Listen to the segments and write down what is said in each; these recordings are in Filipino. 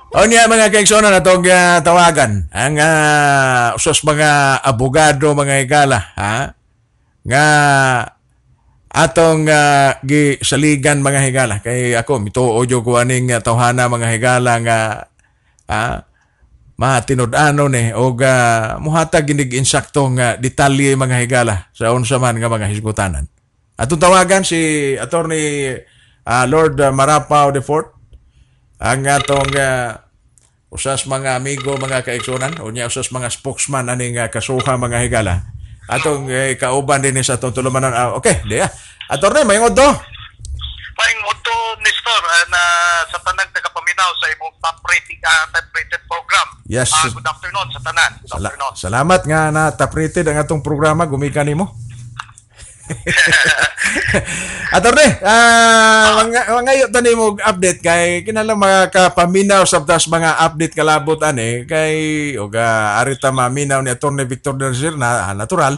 O niya mga kaigsonan atong tawagan ang usos mga abogado mga higala ha nga atong gisaligan mga higala kay ako mituo jud ko aning tawhana mga higala nga matinud-ano ni o muhatag ginig insaktong detalye mga higala sa unsa man nga mga hisgutanan. Atong tawagan si Attorney Lord Marapaw IV ang atong usas mga amigo mga kaigsunan o niya usas mga spokesman aning kasuha mga higala atong kauban din sa atong tulumanon. Okay diya Attorney mayong udto Nestor na sa tanang tagapaminaw sa imong top rated program. Yes. Good afternoon sa tanan. Good afternoon. Salamat nga na top rated ang atong programa gumikan nimo. Attorney, ngayon tani mo update kay kinala makapaminaw sa tas mga update kalabot ani kay arita maminaw ni Attorney Victor Delcer na natural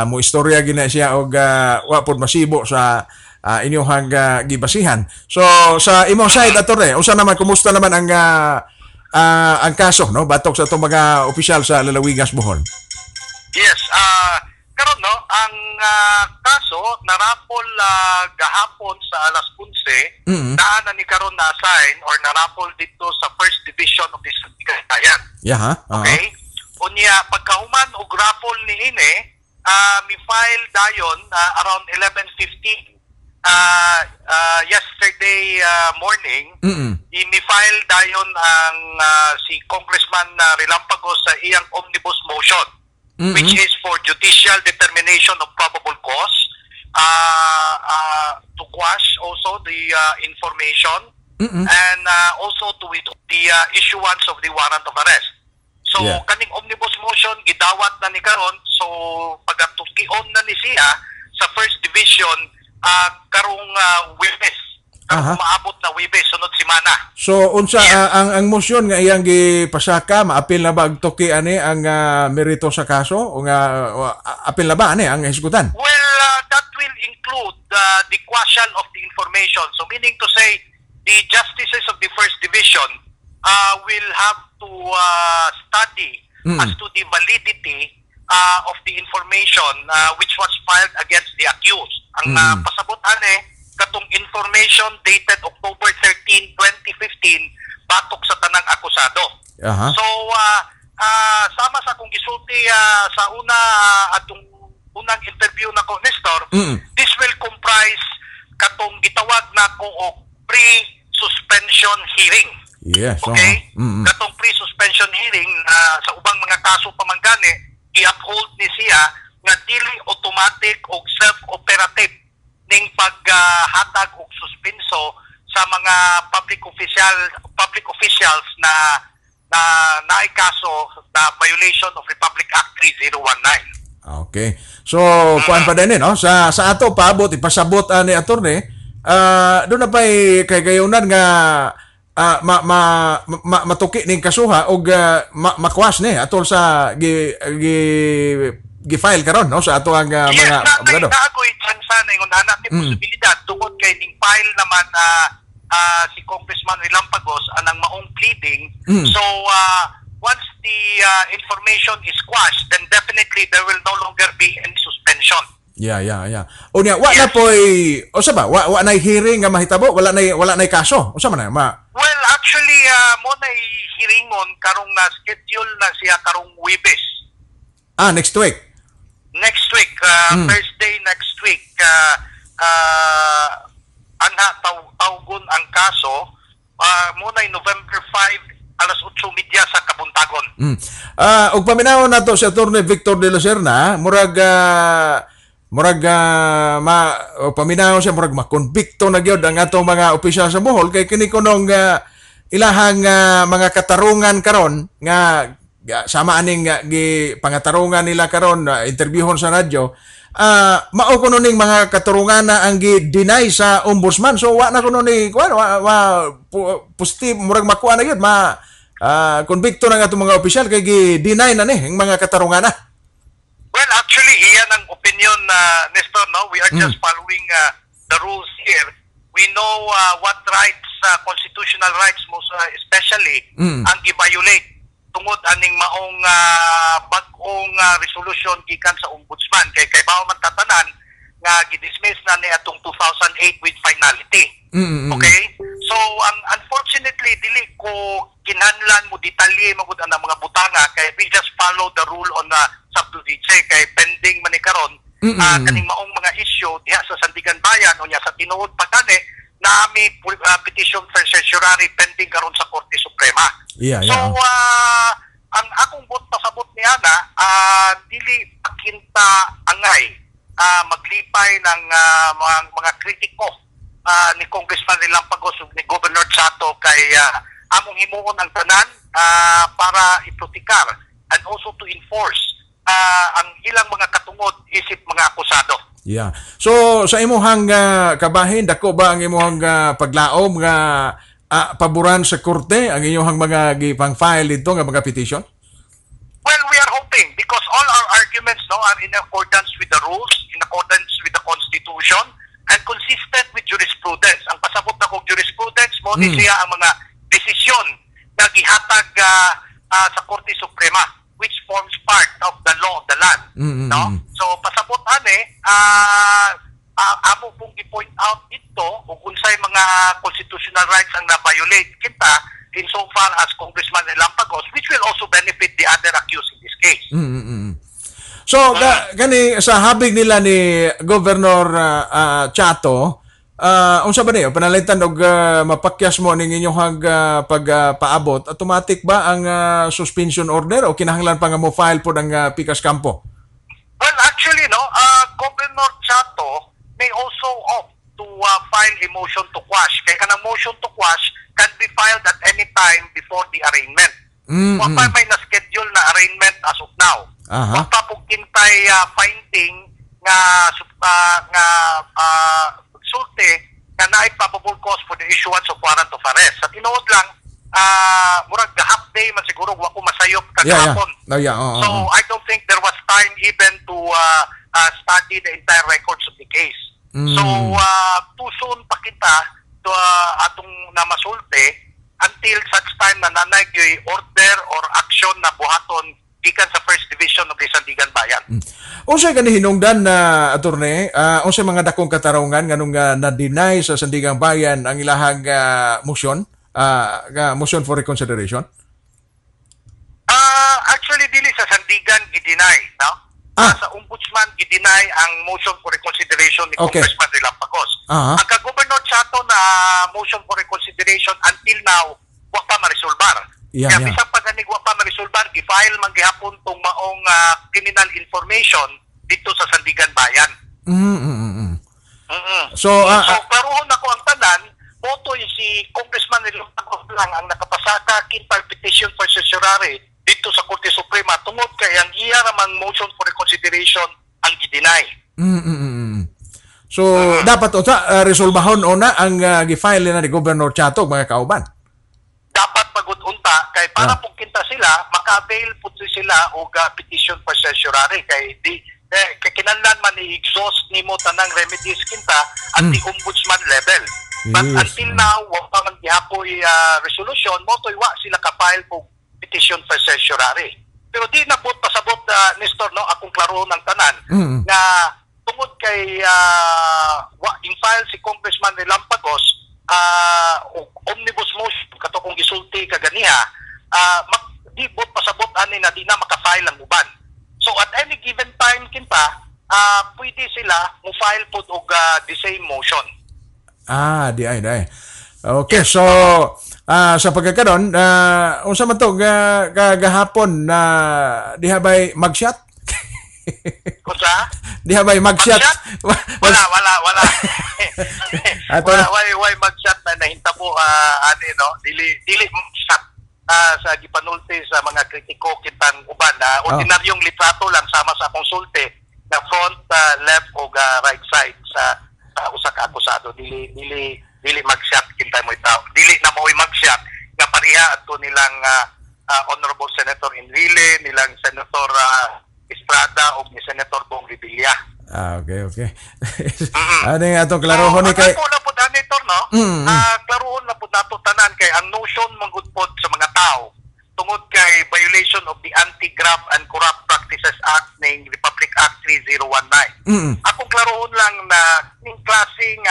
mo istorya gina siya wa pod masibo sa inyong gibasihan. So sa imong side Attorney, unsa naman kumusta naman ang kaso no batok sa itong mga opisyal sa Lalawigas Bohol? Yes, karon no ang kaso narapol gahapon sa alas 11 na ni karon na assign or narapol dito sa First Division of the Secretariat. Yeah, okay? Unya pagkahuman og raffle ni ini mi file dayon around 11:15 yesterday morning. Mi-file dayon ang si Congressman Relampagos sa iyang omnibus motion. Which is for judicial determination of probable cause to quash also the information and also to withhold the issuance of the warrant of arrest. So kaning omnibus motion gidawat na ni karon, so pagatukion na ni siya sa First Division karong Webes. Maabot na Webes sunod semana. So unsa ang motion nga iyang gipasaka maapil na ba tuki ani ang merito sa kaso o nga apil na ba ani ang hisgutan? Well, that will include the quashal of the information. So meaning to say the justices of the First Division will have to study as to the validity of the information which was filed against the accused. Ang pasabot ani katong information dated October 13, 2015 batok sa tanang akusado. So sama sa akong gisulti sa atong unang interview nako Nestor, this will comprise katong gitawag nako og pre-suspension hearing. Yes. Okay? Katong pre-suspension hearing sa ubang mga kaso pamangani i-uphold ni siya nga dili automatic og self-operative ning paghatag og suspenso sa mga public officials na naay kaso na violation of Republic Act 3019. Okay. So kuan pa din no sa ato paabot ipasabot ni attorney do na pay kay gayunan nga matuki ning kasuha og makwas ni atol sa gi-file karon no sa ato ang mga abogado. Ako'y tsansa na yung hanap ni posibilidad tungod kay ning file naman si Congressman Relampagos anang maong pleading. So once the information is quashed, then definitely there will no longer be any suspension. Yeah. Unya wa na poy usa ba wa na hearing nga mahitabo wala na kaso. Usa man na Well, actually mo na hearingon karong na schedule na siya karong Webes. Next week. Next week, Thursday next week, tawgon ang kaso, muna November 5, alas 8:30 sa Kabuntagon. Og paminaw na to si Attorney Victor de la Serna, paminaw siya, murag makonbikto na gyud ang atong mga opisyal sa Bohol, kay kini kunong ilahang mga katarungan karon nga sama aning pangatarungan nila karon interviewon sa radyo mao kuno ning mga katarungan na ang gi-deny sa ombudsman, so wa na kuno ni positive murag makuha na gyud konbikto na nga itong mga opisyal kay gi-deny na ni ang mga katarungan na. Well, actually iyan ang opinion Nestor, no, we are just following the rules here we know what rights, constitutional rights most especially, ang gi-violate tungod aning maong bag-ong resolution gikan sa ombudsman kay bawo man tatanan nga gidismiss na ni atong 2008 with finality. Okay? So unfortunately dili ko kinahanglan mo detalye magud ang mga butanga kay we just follow the rule on sub judice kay pending man ni karon kaning maong mga issue diha sa Sandigan Bayan unya sa tinuod pa kani nami petition for certiorari pending karon sa Korte Suprema. So ang akong pasabot ni Ana dili pakinta angay maglipay ng mga kritiko ni Congressman Relampagos ug ni Governor Chato kay among himuon ang tanan para iprotektar and also to enforce ang ilang mga katungod isip mga akusado. Yeah. So sa imuhang kabahin dako ba ang imuhang paglaom nga paboran sa korte ang inyong mga gipang-file dito nga mga petition? Well, we are hoping because all our arguments are in accordance with the rules, in accordance with the Constitution, and consistent with jurisprudence. Ang pasabot na kong jurisprudence mo ni siya ang mga desisyon na gihatag sa Korte Suprema, which forms part of the law of the land. No? So pasabot amo pong i-point out dito kung unsay mga constitutional rights ang na-violate kita insofar as Congressman Relampagos, which will also benefit the other accused in this case. So, gani sa habig nila ni Governor Chato, unsa ba niyo panalitan og mapakyas mo ning inyong pagpaabot, automatic ba ang suspension order o kinahanglan pa nga mo file po ang Pikas Campo? Well, actually, Governor Chato may also opt to file a motion to quash. Kaya kanang motion to quash can be filed at any time before the arraignment. Wa pa may na-schedule na arraignment as of now. Wa pa po kintay finding nga sulti na naay probable cause for the issuance of warrant of arrest. Sa tinuod lang, murag half day man siguro wa ko masayop kagahapon. So I don't think there was time even to study the entire records of the case. So too soon pa kita to atong namasulti until such time na nanay gyud order or action na buhaton gikan sa First Division of the Sandigan Bayan. Unsay kani hinungdan na attorney, unsay mga dakong katarungan nganong na-deny sa Sandigan Bayan ang ilahang motion, motion for reconsideration? Actually dili sa Sandigan gideny, no? Sa ombudsman gideny ang motion for reconsideration ni Congressman Relampagos. Ang Governor Chato na motion for reconsideration until now wa pa ma-resolbar. Kaya bisang paganig wa pa ma-resolbar, gi-file man gihapon tong maong criminal information dito sa Sandigan Bayan. So karuhon ako ang tanan, boto si Congressman Relampagos lang ang nakapasaka kinpal petition for certiorari dito sa Korte Suprema tungod kay ang iya ramang motion for reconsideration ang gideny. So dapat resolbahon una ang gi-file na ni Governor Chato mga kauban. Dapat pagud-unta kay para pug kinta sila maka-avail pud sila og petition for certiorari kay kinahanglan man i-exhaust nimo tanang remedies kinta at the ombudsman level. But until now wa pa man gihapoy resolution mo toy wa sila ka-file og petition for certiorari. Pero di nabot pasabot Nestor akong klarohon ng tanan nga tungod kay in-file si Congressman Relampagos omnibus motion kato kung gisulti kaganiha di bot pasabot ani na di na maka-file ang uban. So at any given time kinta pwede sila mo file pod og the same motion. Di ay. Okay, so sa pagkakaroon, unsa man to gahapon na diha bay magshot? Kusa? Diha bay magshot? Wala. Why magshot na nahintabo dili magshot sa gipanulti sa mga kritiko kitang uban ordinaryong litrato lang sama sa konsulte na front, left o right side sa usa ka akusado dili mag-shot kintay mo itaw. Dili na mo'y mag-shot nga pareha ato nilang Honorable Senator Enrile, nilang Senator Estrada o ni Senator Bong Revilla. Okay. Ano yung atong klarohon ni kay... Ako na po danitor, no? Klarohon na po nato tanan kay ang notion manggudpod sa mga tao tungod kay violation of the Anti-Graft and Corrupt Practices Act ning Republic Act 3019. Akong klarohon lang na ning klaseng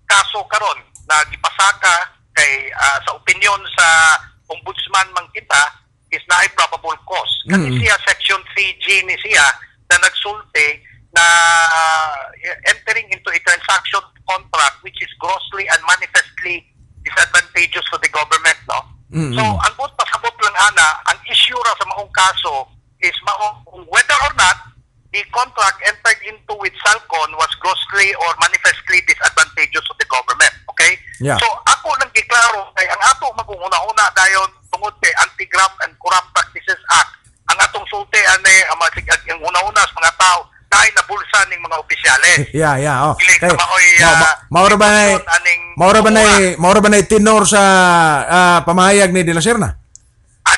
kaso karon na gipasaka kay sa opinion sa ombudsman man kita is na ay probable cause. Kasi siya section 3G ni siya na nagsulti na entering into a transaction contract which is grossly and manifestly disadvantageous to the government, no? So, ang buot pasabot lang ana, ang issue ra sa maong kaso is whether or not the contract entered into with Salcon was grossly or manifestly disadvantageous to the government, okay? Yeah. So, ako lang giklaro kay ang ato magunguna-una dayon tungod kay Anti-Graft and Corrupt Practices Act. Ang atong sulti ani ang una-una sa mga tao dahil nabulsa ning mga opisyales. Yeah. Oh. Dili Kay, ka maoy maura ba na tenor sa pamahayag ni De La Serna?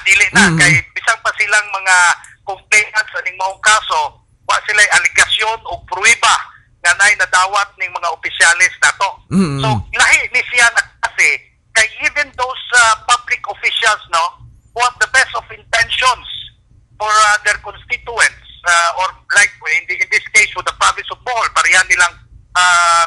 Dili na kay bisang pa silang mga complainants aning maong kaso, wa sila aligasyon o pruweba nga nay nadawat ning mga opisyales nato. So lahi ni siya na kasi kay even those public officials, no, who have the best of intentions for their constituents, or like in this case with the province of Bohol, parihan nilang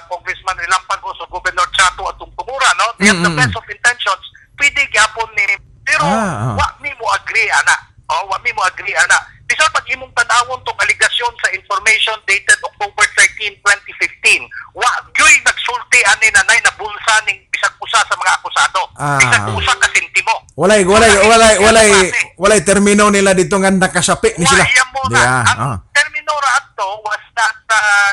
Congressman Relampagos o Governor Chato at Tungtumura, no? They have the best of intentions. Pwede gyapon ni pero wa mi mo agree ana. Wa mi mo agree ana. Bisag pag imong tan-awon tong aligasyon sa information dated October 13, 2015. Wa gyoy nagsulti ani na nay nabulsa ning bisag usa sa mga akusado. Bisag usa ka sentimo. Walay termino nila dito nga nakasapi ni sila. Ang termino ra adto was that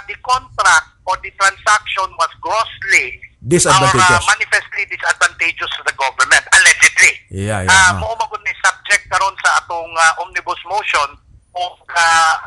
the contract or the transaction was grossly disadvantageous. or manifestly disadvantageous to the government, allegedly. Mao magud ni subject karon sa atong omnibus motion o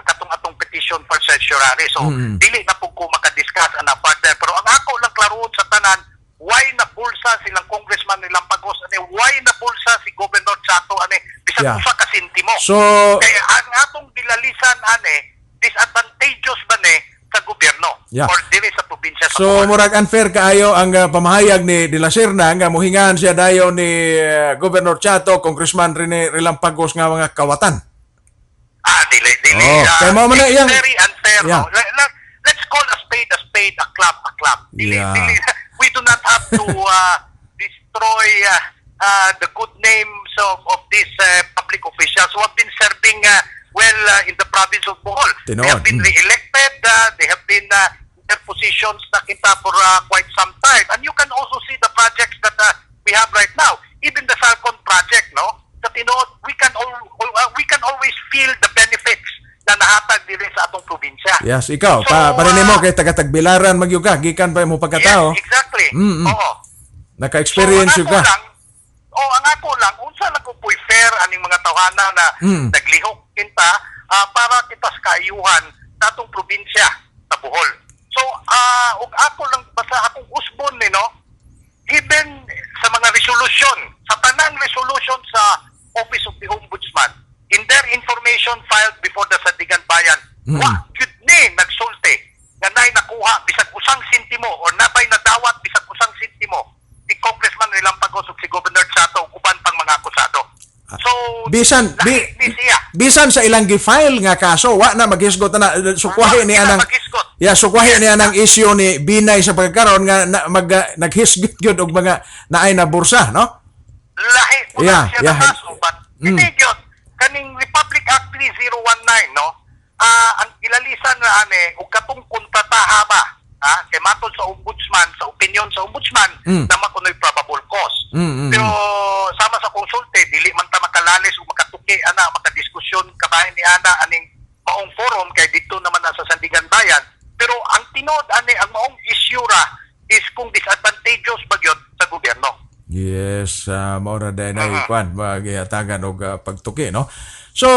atong petition for certiorari. So dili na pug ko makadiscuss ana further, pero ang ako lang klaroon sa tanan, why nabulsa silang Congressman Relampagos ani, why nabulsa si Governor Chato ani bisag usa ka sentimo. So kaya ang atong dilalisan ani disadvantageous ba ni sa gobyerno or dili sa probinsya sa So murag unfair kaayo ang pamahayag ni De La Serna nga mohingan siya dayon ni Governor Chato, Congressman Rene Relampagos nga mga kawatan. Dili. Kaya mo man iyang very unfair. No? Let's call a spade, a clap. Dili. We do not have to destroy the good names of these public officials who have been serving in the province of Bohol. They have been re-elected. They have been in their positions na kita for quite some time. And you can also see the projects that we have right now. Even the Salcon project, no? That we can always feel the benefits na nahatag diri sa atong probinsya. Yes, ikaw. So, parin mo kay taga-Tagbilaran magyuga, gikan pa mo pagkatao. Yes, exactly. Oo. Naka-experience so, ka. Ang ako lang, unsa lang ko po'y fair aning mga tawhana na naglihok kinta para kita sa kaayuhan sa atong probinsya sa Bohol. So, ug ako lang basta akong usbon ni, no? Even sa mga resolution, sa tanang resolution sa Office of the Ombudsman, in their information filed before the Sandigan Bayan, wa gyud ni nagsulti nga nay nakuha bisag usang sentimo or nabay nadawat bisag usang sentimo si Congressman Relampagos ug si Governor Chato ug uban pang mga akusado. So bisan sa ilang gi-file nga kaso wa na maghisgot na sukwahi ni anang sukwahi ni anang issue ni Binay sa pagkaron nga naghisgot gyud og mga naay na bursa, no? Lahi ko siya na kaso, but hindi yun. Kaning Republic Act 3019, no? Ang ilalisan na o katong kontrataha ba? Kay matod sa ombudsman, sa opinion sa ombudsman, na makunoy probable cause. Pero sama sa konsulte, dili man ta makalalis o makatuki, makadiskusyon kabahin ni ana aning maong forum, kay dito naman na sa Sandigan Bayan. Pero ang tinod, ang maong issue ra is kung disadvantageous ba yun sa gobyerno. Yes, maura dahil na ikuan, magyatagan o pagtuki, no? So,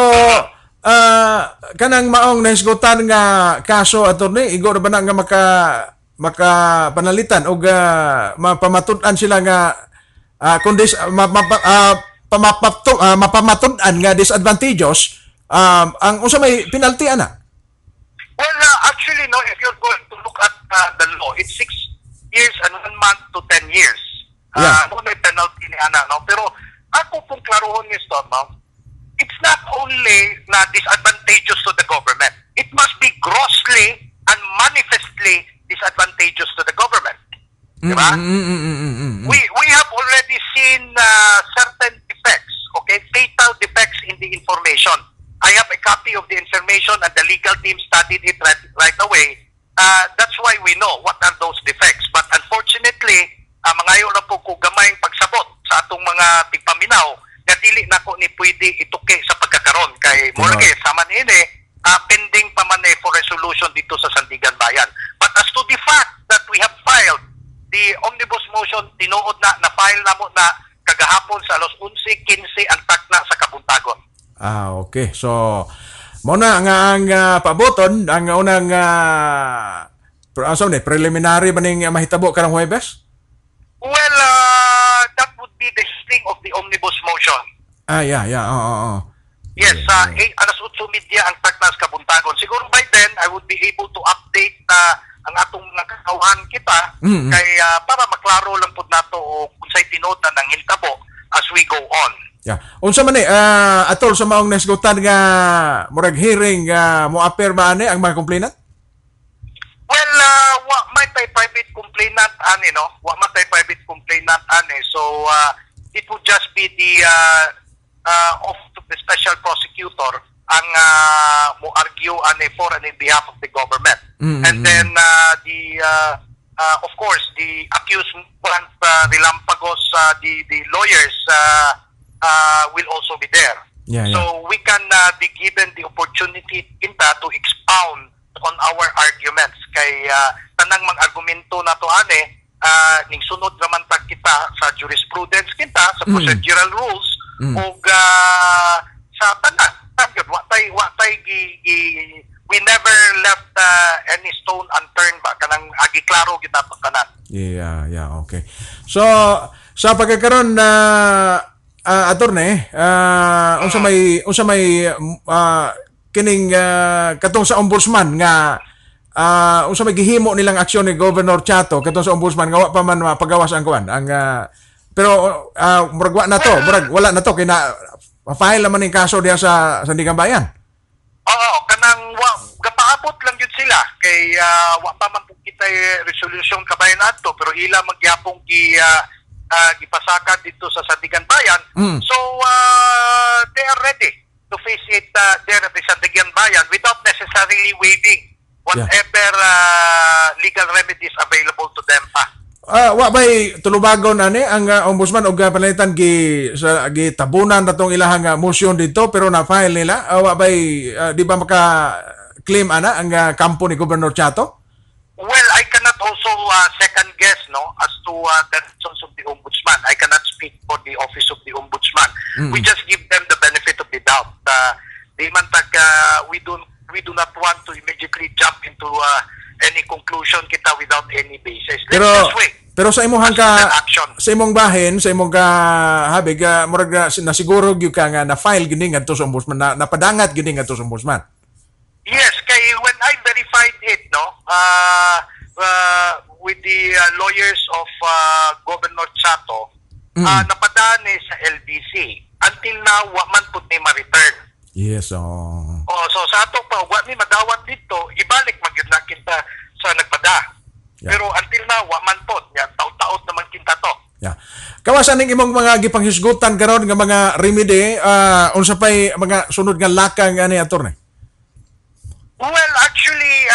kanang maong nahisgutan nga kaso, attorney, igor ba na nga makapanalitan o mapamatudan sila nga mapamatudan nga disadvantageous, ang usa may penalty, ana? Well, actually, no, if you're going to look at the law, it's 6 years and 1 month to 10 years. Yeah. May penalty ni ana, no? Pero ako pong klarohon ni Stone, no? It's not only na disadvantageous to the government. It must be grossly and manifestly disadvantageous to the government. Diba? We have already seen certain defects, okay, fatal defects in the information. I have a copy of the information and the legal team studied it right away. That's why we know what are those defects. But unfortunately, mangayo na po ko gamayng pagsabot sa atong mga tigpaminaw na dili na ko ni pwede ituki sa pagkakaroon. Kay Morgue, sa manini, pending pa man for resolution dito sa Sandigan Bayan. But as to the fact that we have filed the omnibus motion, tinuod na file na mo na kagahapon sa alas 11:15 ang takna sa Kabuntagon. Okay. So, muna ang paboton, ang unang preliminary ba ning mahitabo karong Huwebes? Well, that would be the hearing of the omnibus motion. Yeah. Yes, alas 8:30 ang takna sa Kabuntagon. Siguro by then, I would be able to update ang atong mga kakauhan kita kay para maklaro lang po nato o kung sa'y tinota ng hitabo as we go on. Yeah. Unsa man atol sa maong nasgutan nga murag hearing mo appear ba ani ang mga complainant? Well, wa may tay private complainant ani, no? Wa may tay private complainant ani. So it would just be the office of the special prosecutor ang mo argue ani for and in behalf of the government. And then of course the accused Relampagos, the lawyers will also be there. Yeah. So we can be given the opportunity kinta to expound on our arguments kay tanang mga argumento nato ani ning sunod naman ta kita sa jurisprudence kita sa procedural rules ug sa tanan wa tay we never left any stone unturned ba kanang agi klaro kita tanan. Yeah, okay. So sa pagkakaroon na attorney, unsa may kining katong sa ombudsman nga unsa may gihimo nilang aksyon ni Governor Chato katong sa ombudsman nga wa pa man mapagawas ang kuan ang pero murag wa na to, murag wala na to kay na file naman ning kaso diha sa Sandigan Bayan. Oo, kanang gapaabot lang yun sila kay wa pa man po kita resolution kabayan adto pero ila magyapong gipasaka dito sa Sandigan Bayan. So they are ready to face it there at the Sandigan Bayan without necessarily waiving whatever legal remedies available to them pa. Wa bay tulubagon ani ang ombudsman og panalitan gi tabunan natong ilahang motion dito pero na file nila wa bay di ba maka claim ana ang kampo ni Governor Chato? Well, I cannot also second guess as to the reasons of the ombudsman. I cannot speak for the office of the ombudsman. We just give them the benefit of the doubt. Di man we do not want to immediately jump into any conclusion kita without any basis. Let's just wait. Pero sa imong sa imong bahin, sa imong habig murag nasiguro gyud ka nga na file gini ngadto sa ombudsman na napadangat gini ngadto sa ombudsman. Yes, kay when I verified it with the lawyers of Governor Chato, napadaan sa LBC. Until now, wa man pud ni ma-return. Yes, so sa ato pa, wa ni madawat dito, ibalik magyud na kita sa nagpada. Yeah. Pero until now, wa man pod. Taot-taot naman kinta to. Yeah. Kawasan ning imong mga gipanghisgutan karon nga mga remedy, unsa pay mga sunod nga lakang ani attorney? Well, actually,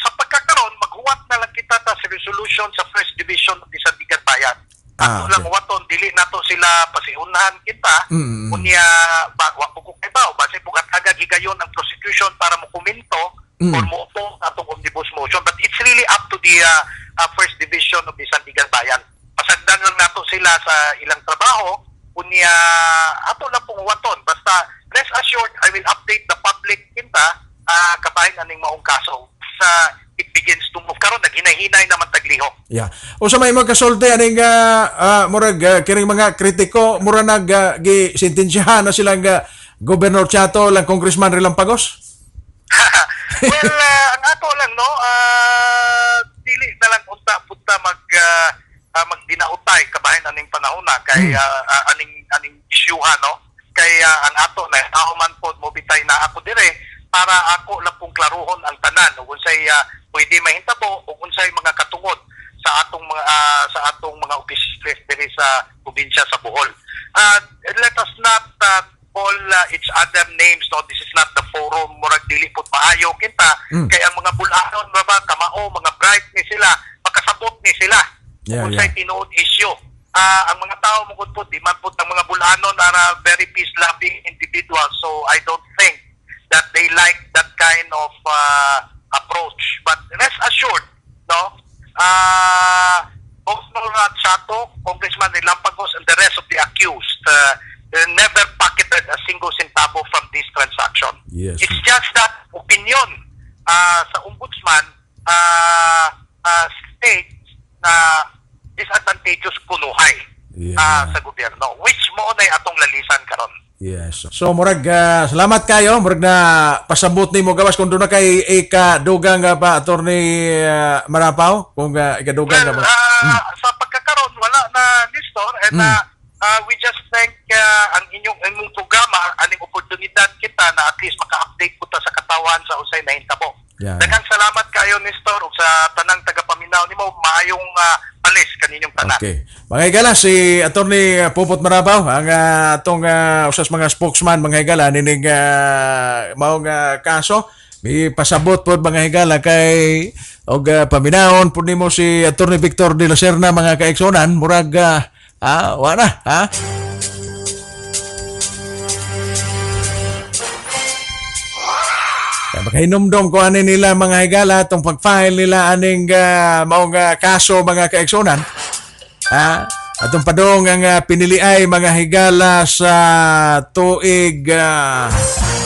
sa pagkakaroon, maghuwat na lang kita sa resolution sa First Division of the Sandigan Bayan. Ako lang waton, dili na to sila pasiunahan kita. Unya, wa po kung iba, base po kataga gigayon ang prosecution para mo komento or mo upo atong omnibus motion. But it's really up to the First Division of the Sandigan Bayan. Pasagdan lang nato sila sa ilang trabaho. Unya, ato lang pong waton. Basta, rest assured, I will update the public kita kabahin aning maong kaso sa it begins to move karon naghinay-hinay naman tagliho. Yeah. O sa may magkasulti aning murag kiring mga kritiko mura nag gisintensyahan na silang Governor Chato lang Congressman Relampagos. Well, ang ato lang dili na lang unta punta magdinautay kabahin aning panahon na kay aning isyuhan, no? Kay ang ato na man pod mobitay na ako dire para ako lang pong klaruhon ang tanan ug unsay pwede mahintabo ug unsay mga katungod sa atong mga opisyalis diri sa probinsya sa Bohol. Let us not call each other names, no? This is not the forum murag dili pud maayo kita kay ang mga bulanon ba kamao mga bright ni sila makasabot ni sila kung say tinuod issue. Ang mga tao mugod po di man pud ang mga bulanon are very peace loving individuals, so I don't think that they like that kind of approach, but rest assured, no, Congressman Sato, Congressman Relampagos, and the rest of the accused never pocketed a single centavo from this transaction. Yes. It's just that opinion sa ombudsman states na disadvantageous kunuhay sa gobyerno, which mo na atong lalisan karon. Yes. So murag salamat kayo, murag na pasabot nimo gawas kung doon na kay ikadugang nga pa attorney Marapaw kung ikadugang nga ba. Sa pagkakaroon wala na Nestor, and we just thank ang inyong programa aning oportunidad kita na at least maka-update ko ta sa katawan sa usay nahintabo. Daghang salamat kayo Nestor ug sa tanang tagapaminaw nimo, maayong palis kaninyong tanan. Okay. Mga higala, si Attorney Pupot Marapaw, ang atong usas mga spokesman, mga higala, ninig maong kaso. May pasabot po mga higala kay og paminahon po nimo si Attorney Victor de la Serna, mga kaigsonan, murag wala, ha? Makahinumdom ko ani nila mga higala itong pag-file nila aning maong kaso mga kaigsonan. Atong padong ang piniliay mga higala sa tuig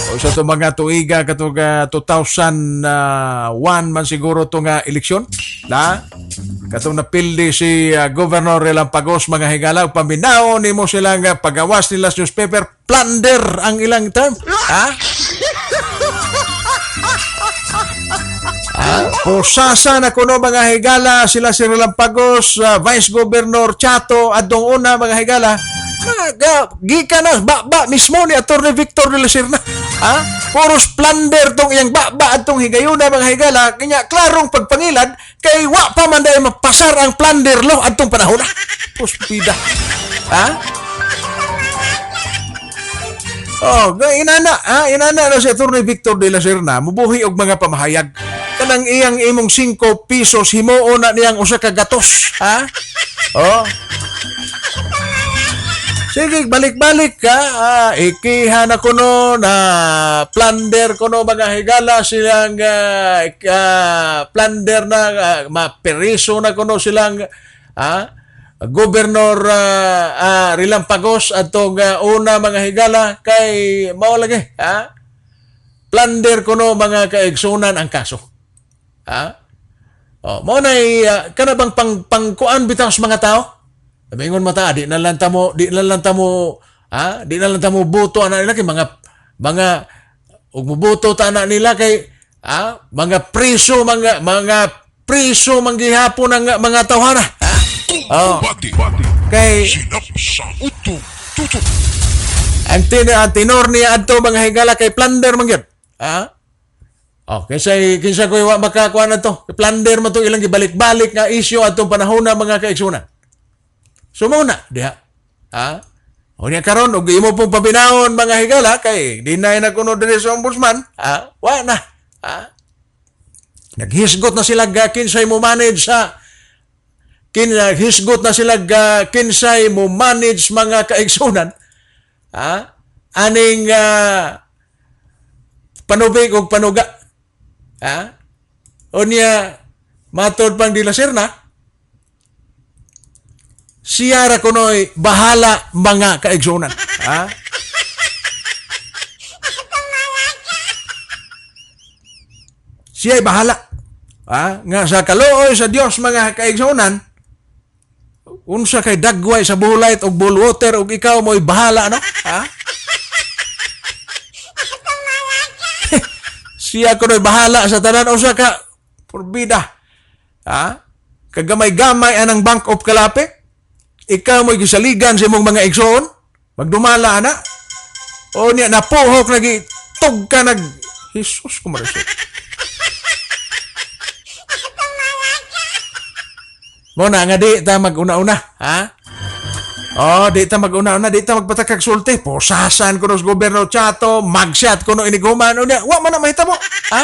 o sa itong mga tuiga katong 2001 man siguro itong eleksyon. Katong napildi si Governor Relampagos mga higala ug paminaw nimo silang pagawas nila sa newspaper, plunder ang ilang term. Pusasa na kuno mga higala sila si Relampagos, Vice Governor Chato adtong una mga higala. Gika na baba mismo ni Attorney Victor de la Serna. Puros plunder tong iyang baba adtong higayuna mga higala. Kanya klarong pagpangilad kay wa pa man day mapasar ang plunder lo adtong panahon. Puspida. Inana na si Attorney Victor de la Serna mubuhi og mga pamahayag. Kanang iyang imong 5 pesos himuon na niyang usa ka gatos, Sige, balik-balik ka. Ikiha na kuno na plunder kuno mga higala silang plunder na maperiso na kuno silang Governor Relampagos atong una mga higala kay mao lagi plunder kuno mga kaigsunan ang kaso. Mao nay kana bang pangkuan bitaw sa mga tao? Sabihin mata di na lang tamo boto ana nila kay mga ug muboto ta ana nila kay mga preso manggihapon ang mga tawhana. Kay ang tenor niya adto mga higala kay plunder man gyud. Kinsa ko wa makakuha na to. Plunder man to ilang gibalik-balik nga issue atong panahon na mga kaigsunan. Sumuna diha. O niya karon og imo pong pabinaon mga higala kay dinay na kuno diri sa ombudsman. Wa na. Naghisgot na sila kinsay mo manage sa hisgot na sila kinsay mo manage mga kaigsunan. Aning panubig o panuga. O niya matod pang de la Serna, siya ra kunoy bahala mga kaigsunan. Siya ay bahala. Nga sa kaluoy sa Dios mga kaigsunan, unsa kay dagway sa bulayt og bullwater og ikaw mo'y bahala, no? Siya ko rin bahala sa tanan usa ka porbida. Ha? Kagamay-gamay anang Bank of Kalape? Ikaw mo'y gisaligan sa imong mga igsoon? Magdumala na? O niya, napuhok, nagitog ka, Jesus ko marisot. Muna nga di ta mag-una-una, ha? Oh, di ta mag-una-una, di ta magpatakag sulti. Posasan ko no sa Gobyerno Chato, magshot ko no iniguman. O niya, wa man na mahitabo, ha?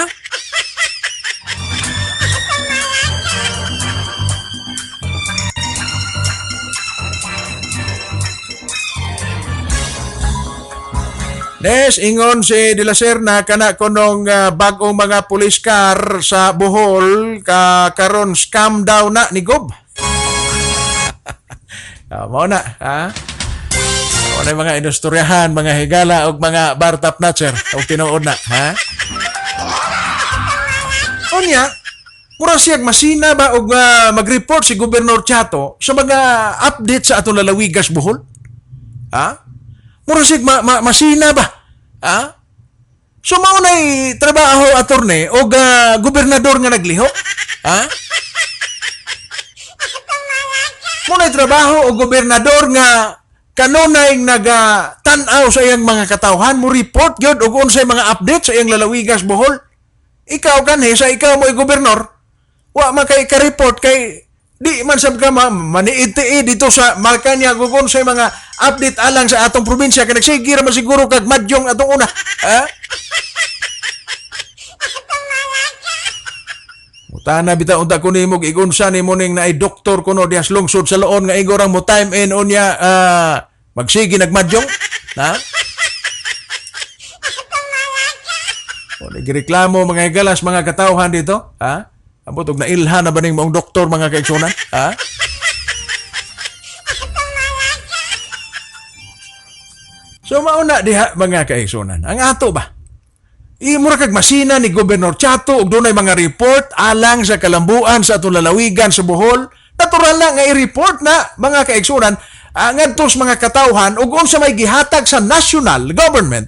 Nes, ingon si De La Serna kana konong bagong mga police car sa Bohol karon scam daw na ni Gob. Mao na, ha? Mao na mga industoryahan, mga higala og mga bar top notcher og tinuod na, ha? Unya, mura siyag masina ba og mag-report si Gobernador Chato sa mga update sa atong lalawigas Bohol? Ha? Mura sig masina ba? Ha? So maunay trabaho attorney o gobernador nga nagliho? Ha? Maunay trabaho o gobernador nga kanunay naga-tanaw sa iyang mga katawhan mo report gyud og unsay mga update sa iyang lalawigas Bohol. Ikaw kanhi sa ikaw mo gobernador. Wa man kay ka-report kay di man sab ka maniiti dito sa Malacañang gugon sa mga update alang sa atong probinsya kay nagsigir man siguro kag madyong atong una. Ha? Mutana bitaw unta ko nimo igunsa nimo ning naay doktor kuno dias lungsod sa Loon nga igorang mo time in unya magsigi nagmadyong. Ha? O nagreklamo mga igalas mga katawhan dito, ha? Abot og nailhan na ba ning mong doktor mga kaigsunan? Ha? So mauna diha mga kaigsunan. Ang ato ba? Imura kag masina ni Gobernador Chato og dunay mga report alang sa kalambuan sa atong lalawigan sa Bohol. Natural na nga i-report na mga kaigsunan ngadto sa mga katawhan ug unsa may gihatag sa national government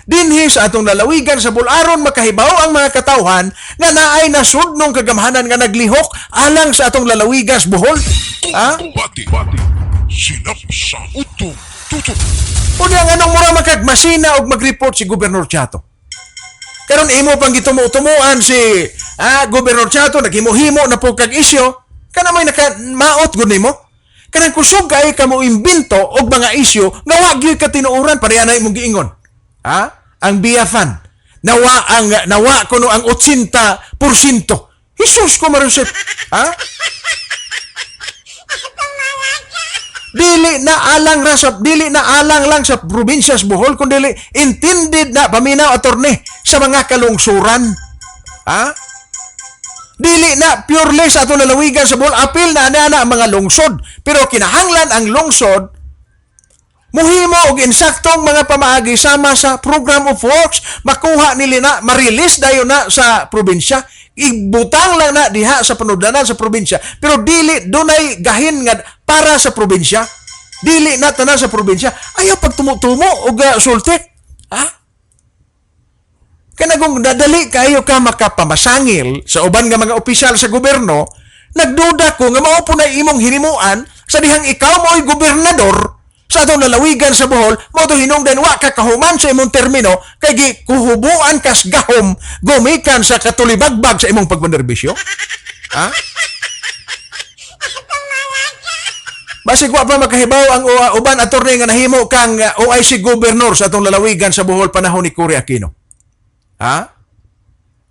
dinhi sa atong lalawigan sa Bularon makahibaw ang mga katawhan nga naay nasudnong kagamhanan nga naglihok alang sa atong lalawigas Bohol. Ha? Bati, sinap sa utong tutok. Unya anong mura makagmasina og mag-report si Gobernador Chato? Karon imo pang gitumo-tumuan si Gobernador Chato naghimo-himo na po kag isyo kana may nakamaot gud nimo. Kanang kusog kay kamo imbento og mga isyo nga wa gyud ka tinuoran pareha na imong giingon. Ha? Ang BIA-FAN nawa kuno ang 80%. Jesus ko marusip. Ha? Dili na alang lang sa probinsya sa Bohol kundi intended na paminaw attorney sa mga kalungsuran. Ha? Dili na purely sa atong lalawigan sa Bohol apil na ang mga lungsod pero kinahanglan ang lungsod muhimo og insaktong mga pamaagi sama sa program of works makuha nila na ma-release dayon na sa probinsya ibutang lang na diha sa panudlanan sa probinsya pero dili dunay gahin nga para sa probinsya dili na tanan sa probinsya ayaw pagtumo-tumo og sultik. Ha? Kanagong dadali kayo ka makapamasangil sa uban nga mga opisyal sa gobyerno nagduda ko nga mao po na imong hinimuan sa dihang ikaw mo'y gobernador sa atong lalawigan sa Bohol, mo to hinungdan wa ka kahuman sa imong termino kay gikuhubuan kas gahom gumikan sa katulibagbag sa imong pagpanerbisyo. Ha? Basig wa pa makahibaw ang uban attorney nga nahimo kang OIC governor sa atong lalawigan sa Bohol panahon ni Cory Aquino. Ha?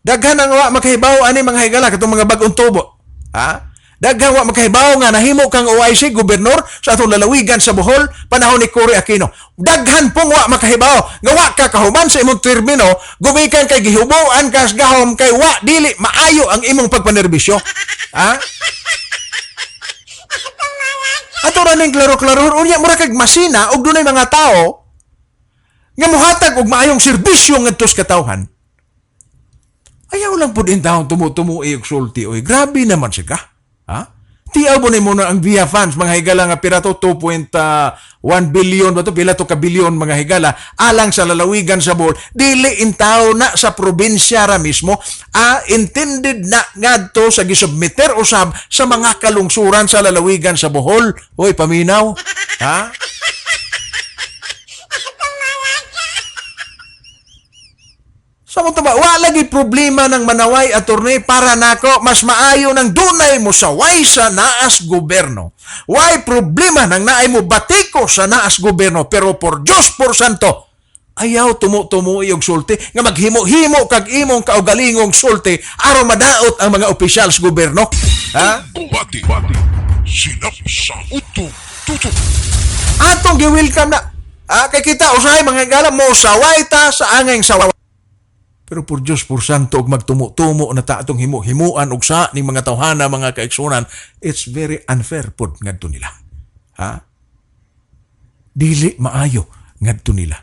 Daghan ang wa makahibaw ani mga higala katong mga bag-ong tubo. Ha? Daghan wa makahibaw nga nahimo kang OIC gobernador sa atong lalawigan sa Bohol panahon ni Cory Aquino. Daghan pong wa makahibaw nga wa ka kahuman sa imong termino gumikan kay gihubuan kas gahom kay wa dili maayo ang imong pagpanerbisyo. Ha? Ato ra ning klaro-klaro unya mura kag masina og dunay mga tao nga mohatag og maayong serbisyo ngadto sa katawhan. Ayaw lang pud in taon tumu-tumui og sulti oy. Grabe naman siya ka. Ha? Tiyaw mo ni muna ang via funds, mga higala nga pira to, 2.1 billion, ba to, pila to ka billion, mga higala, alang sa lalawigan sa Bohol, dili intaw na sa probinsya ra mismo, intended na nga to sa gisubmiter usab sa mga kalungsuran sa lalawigan sa Bohol. Hoy, paminaw. Ha? Sa mo ba, wala lagi problema ng manaway attorney para nako mas maayo ng dunay mo saway sa naas gobyerno. Why problema ng naay mo batiko sa naas gobyerno pero por Diyos por santo ayaw tumo-tumo iyong sulti nga maghimo-himo kag imong kaugalingong sulti aron madaot ang mga opisyal sa gobyerno. Ha? Bati. Sinap sa utong. Tutok. Atong gi-welcome na. Kay kita usahay mga higala mo saway ta sa angay saway. Pero por Diyos, por santo, og magtumo-tumo na ta atong himuan og sa ning mga tawhana, mga kaigsunan, it's very unfair pod ngadto nila. Ha? Dili maayo ngadto nila.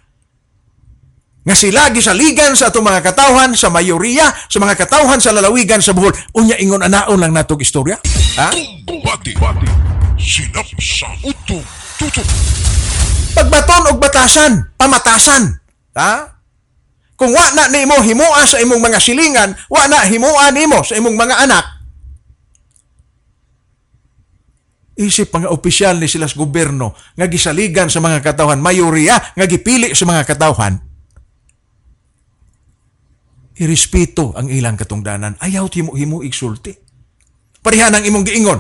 Nga sila gisaligan sa atong mga katawhan, sa mayoriya, sa mga katawhan sa lalawigan sa Bohol, unya ingon anaon lang natong istorya. Ha? Bati. Sinap sa utong. Tutok. Pagbaton og batasan, pamatasan. Ha? Kung wa na nimo himuan sa imong mga silingan, wa na himuan nimo sa imong mga anak. Isip mga opisyal ni sila sa gobyerno nga gisaligan sa mga katawhan, mayoriya nga gipili sa mga katawhan. Irespeto ang ilang katungdanan. Ayaw himo igsulti. Parihan ang imong giingon.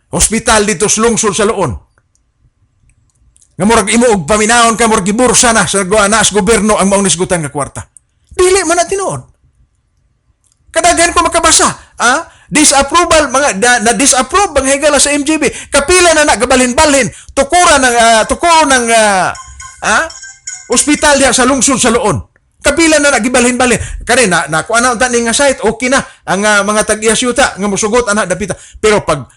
Hospital dito sa lungsod sa Loon. Nga murag imo og paminahon ka murag gibursa na sa naas gobyerno ang maong nisgutan nga kwarta. Dili man na tinuod. Kadaghan ko makabasa, disapproval mga na disapprove mga higala sa MJB. Kapila na gabalhin-balhin tukuran ng ospital diha sa lungsod sa Loon. Kapila na gibalhin-balhin. Kani na kuan na nga site okay na ang mga tag-iyasyuta nga mosugot ana dapita. Pero pag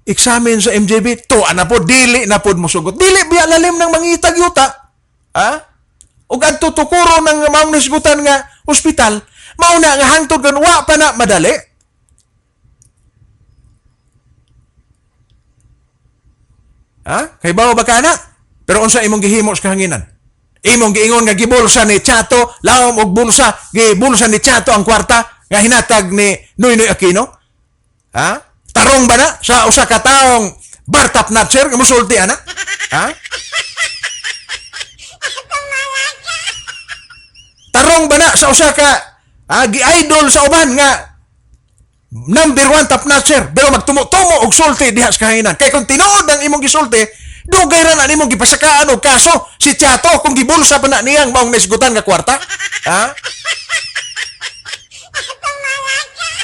examine sa MJB, to ana po, dili na po musugot. Dili biya lalim ng mangitag yuta. O adto tukuro ng maong nisgutan nga ospital, mauna nga hangtod kan wa pa na madali. Kay bawa ba ka na? Pero unsa imong gihimo sa kahanginan? Imong giingon nga gibulsa ni Chato, lawom og bulsa, gibulsa ni Chato ang kwarta nga hinatag ni Noynoy Aquino? Tarong ba na sa usa ka taong bartap natcher nga musulti ana? Tarong ba na sa usa ka gi-idol sa uban nga number 1 top natcher pero magtumo-tumo og sulti diha sa kahinan. Kay kung tinuod ang imong gisulti, dugay ra na nimong gipasakaan og kaso si Chato kung gibulsa pa na niyang maong nasgutan nga kwarta.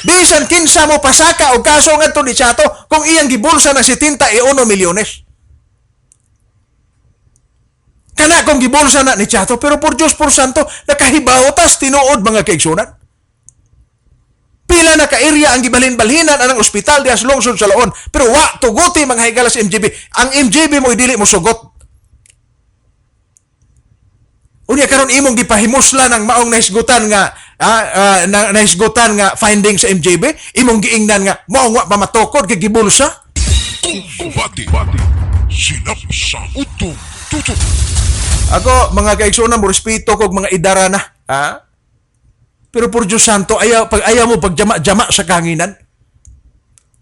Bisan kinsa mo pasaka og kaso ngadto ni Chato kung iyang gibulsa ng 71 milyones. Kana kung gibulsa na ni Chato pero por Diyos por santo nakahibaw tas tinuod mga kaigsunan. Pila na ka-area ang gibalhin-balhinan anang ospital diha sa lungsod sa Loon pero wa tuguti mga higala sa MJB. Ang MJB mo dili mo sugot. Unya karon imong gipahimusla ng maong nahisgutan nga nahisgutan nga finding sa MJB, imong giingnan nga mao wa pa matukod kay gibulsa. Bati. Sinap sa utong. Tutok. Ako mga kaigsunan mo respeto kog mga idara na, Pero por Diyos santo, ayaw mo pagjama-jama sa kanginan.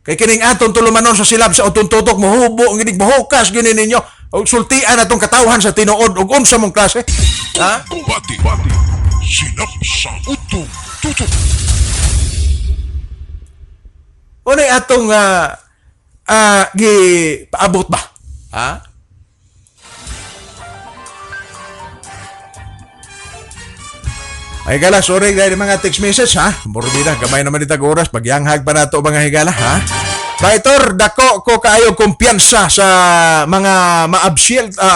Kay kining aton tulumanon sa silab sa utuntutok mohubo ang ginig mohukas gini ninyo. Og sultian atong katawhan sa tinuod og unsa mong klase. Bati. Sinap sa utong. Tutok. Unay atong paabot ba? Ay gala, sorry dahil mga text message Morbida, gamay naman itag oras. Pagyanghag pa na ito mga higala Baitor, dako ko kaayo kumpiyansa sa mga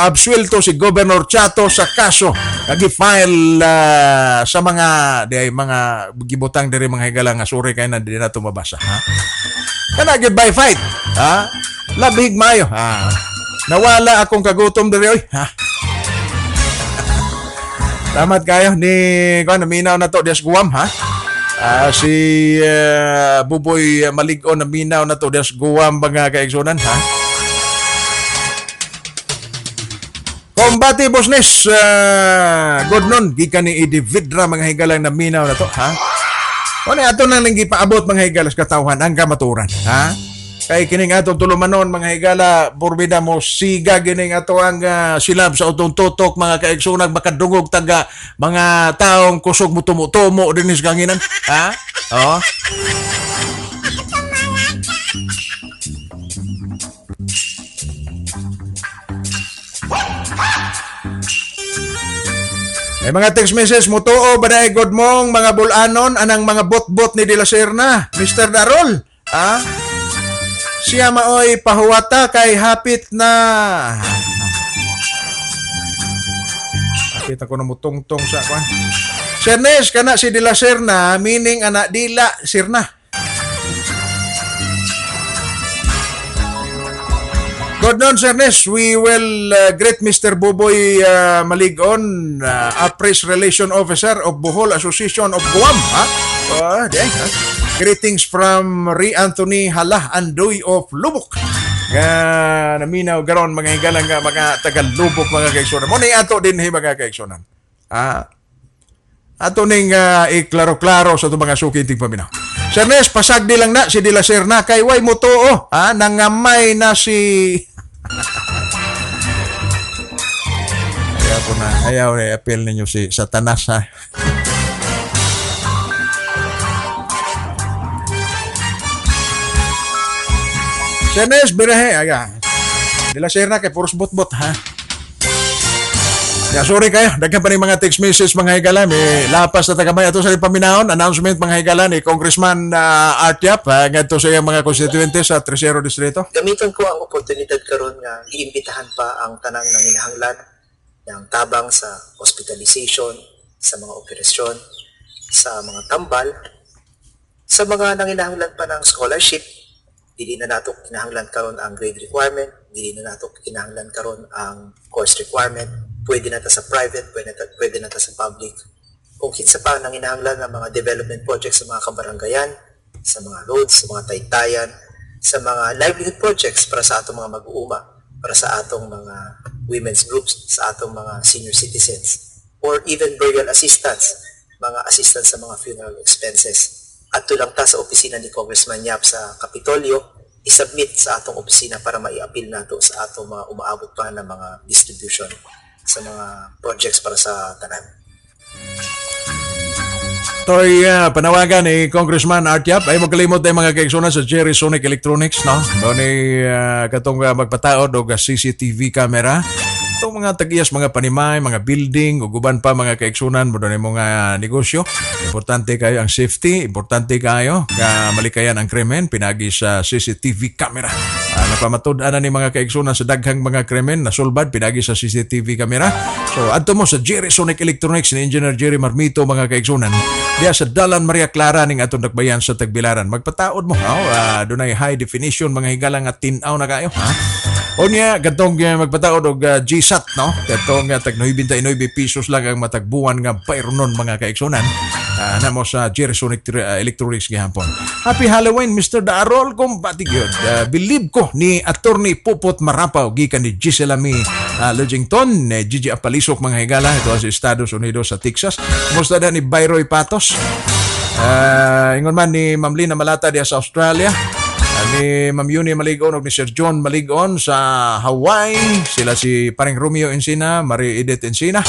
absuelto si Governor Chato sa kaso nagi-file sa mga gibutang diri mga higala nga sorry kay na di na tumabasa Kana gid by fight labig mayo nawala akong kagutom diri oy Salamat kayo ni naminaw na to Dias Guam Si Buboy Malig-on na minaw na to das guwam mga kaigsunan ha. Kombati Bosnes, good nun, gikan ni Idividra mga higalang na minaw na to, ha? O na ato nang linggi paabot mga higalas katawhan ang kamaturan, ha? Kay kining atong tulumanon mga higala, burbida mo siga gining ato ang silab sa utong tutok mga kaigsunag makadungog taga mga taong kusog mo tumutumo dinis kanginan, ha? Oh. May mga text message mo to o baday good mong mga bulanon anang mga bot-bot ni De La Serna, Mr. Darol. Ha? Siya maoy pahuwata kay hapit na. Kita ko na mo tungtong sa kwan. Sernes kana si De La Serna meaning anak dila Serna. Good noon, Sir Nes. We will greet Mr. Buboy Malig-on, Press Relation Officer of Bohol Association of Guam. Ha? Greetings from Anthony Halah Andoy of Lubok. Naminaw garon mga higalang mga taga-Lubok mga kaigsunan. Muna ato din mga kaigsunan. Ato ning iklaro-klaro sa itong mga sukinting paminaw. Sir Nes, pasagdi lang na si De La Serna kay way mo to nangamay na si ayaw appeal ninyo si Satanas ha. Senes birahe De La Serna kay puros bot-bot ha. Sorry kayo, daghan pa ning mga text message mga higala, may lapas na tagamay ato sa paminaon, announcement mga higala ni Congressman Art Yap, ngadto sa iyang mga konstituente sa Tercero Distrito. Gamiton ko ang oportunidad karon nga giimbitahan pa ang tanang nanginahanglan ng tabang sa hospitalization, sa mga operasyon, sa mga tambal, sa mga nanginahanglan pa ng scholarship. Dili na nato kinahanglan karon ang grade requirement, dili na nato kinahanglan karon ang course requirement. Pwede na ta sa private, pwede na ta sa public. Kung kinsa pa ang nanginahanglan ng mga development projects sa mga kabaranggayan, sa mga roads, sa mga taytayan, sa mga livelihood projects para sa atong mga mag-uuma, para sa atong mga women's groups, sa atong mga senior citizens, or even burial assistance, mga assistance sa mga funeral expenses. At tulang ta sa opisina ni Congressman Yap sa Kapitolyo, isubmit sa atong opisina para mai-appeal nato sa atong mga umaabot pa ng mga distribution sa mga projects para sa tanan. Toy panawagan ni Congressman Art Yap ay magkalimot tayo mga kaigsunan sa Jerry Sonic Electronics, no? Doon ay katong magpataod o CCTV camera. Itong mga tagiyas, mga panimay, mga building, o guban pa mga kaigsunan mo doon ay mga negosyo. Importante kayo ang safety, importante kayo malikayan ang krimen, pinagi sa CCTV camera. Napamatud-an ni mga kaigsunan sa daghang mga krimen, nasulbad, pinagi sa CCTV camera. So, adto mo sa Jerry Sonic Electronics ni Engineer Jerry Marmito mga kaigsunan. Diya sa Dalan Maria Clara ning atong Dakbayan sa Tagbilaran. Magpataod mo, doon ay high definition, mga higalang at tinaw na kayo, ha? O niya, gatong magpataod og GSAT, no? Gatong tag 99 pesos lang ang matagbuan nga bayronon mga kaigsunan. Namo sa Jerry Sonic Electronics gihapon. Happy Halloween, Mr. Darol, kumbati gyud. Believe ko ni Attorney Pupot Marapaw gikan ni Gisela May Ludington, Gigi Apalisok mga higala ito sa Estados Unidos sa Texas. Kumusta na ni Bayroy Patos? Ingon man ni Ma'am Lina Malata diya sa Australia. Ni Ma'am Yuni Malig-on o ni Sir John Malig-on sa Hawaii. Sila si Paring Romeo Encina, Marie Edith Encina.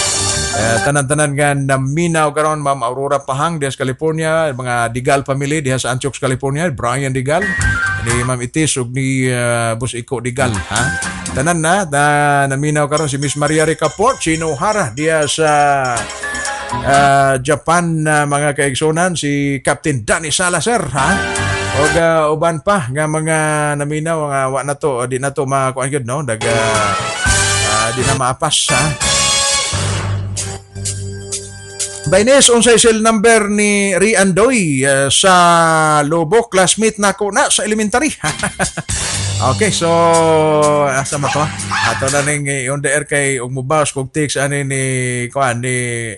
Tanan-tanan nga naminaw karon Ma'am Aurora Pahang diya sa California, mga Digal family diya sa Antioch, California, Brian Digal, ni Ma'am Itis ug ni Boss Iko Digal, ha? Tanan na naminaw karon si Miss Maria Ricaport, Shinohara diya sa Japan, mga kaigsunan, si Captain Danny Salazar, ha? O uban pa nga mga naminaw nga wa na to, di na to makuan gyud, no? Di na maapas, ha? Baines, unsay cell number ni Riandoy sa Lubok, classmate nako na sa elementary. Okay, so asa man to? Ato na ning on the air kay og mubaws kog text ani ni kuan ni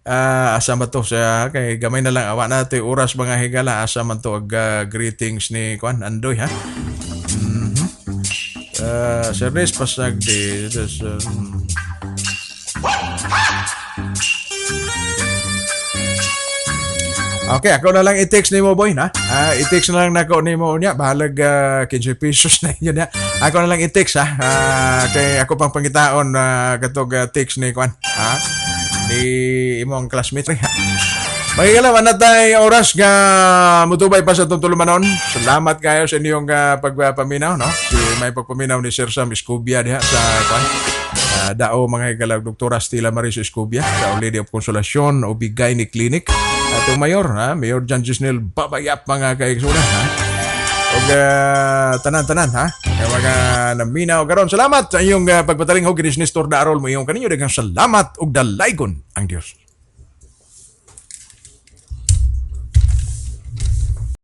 asa man to sa kay gamay na lang awa nato yung oras mga higala asa man to ag greetings ni Kwan Andoy ha. Sir Res pasag di Okay, ako na lang i-text nimo boy na. I-text na lang nako nimo niya bahalag 15 pesos na yun ya. Ako na lang i-text ha. Kay ako pang pangitaon katog text ni Kwan. Ni imong classmate ha. Magigalaw na tayo oras nga mutubay pa sa tulumanon. Salamat kayo sa inyong pagpaminaw no. Si may pagpaminaw ni Sir Sam Escobia diha sa Kwan. Dao mga higalaw Dr. Stella Maris Escobia sa Lady of Consolacion o Bigay ni Clinic. Atong mayor ha, Mayor John Gisnel Babayap mga kaigsunan ha. Og tanan-tanan ha. Kaya mga naminaw karon. Salamat sa inyong pagpatalingog kinis Nestor Darol mo iyong kaninyo daghang salamat ug dalaygon ang Dios.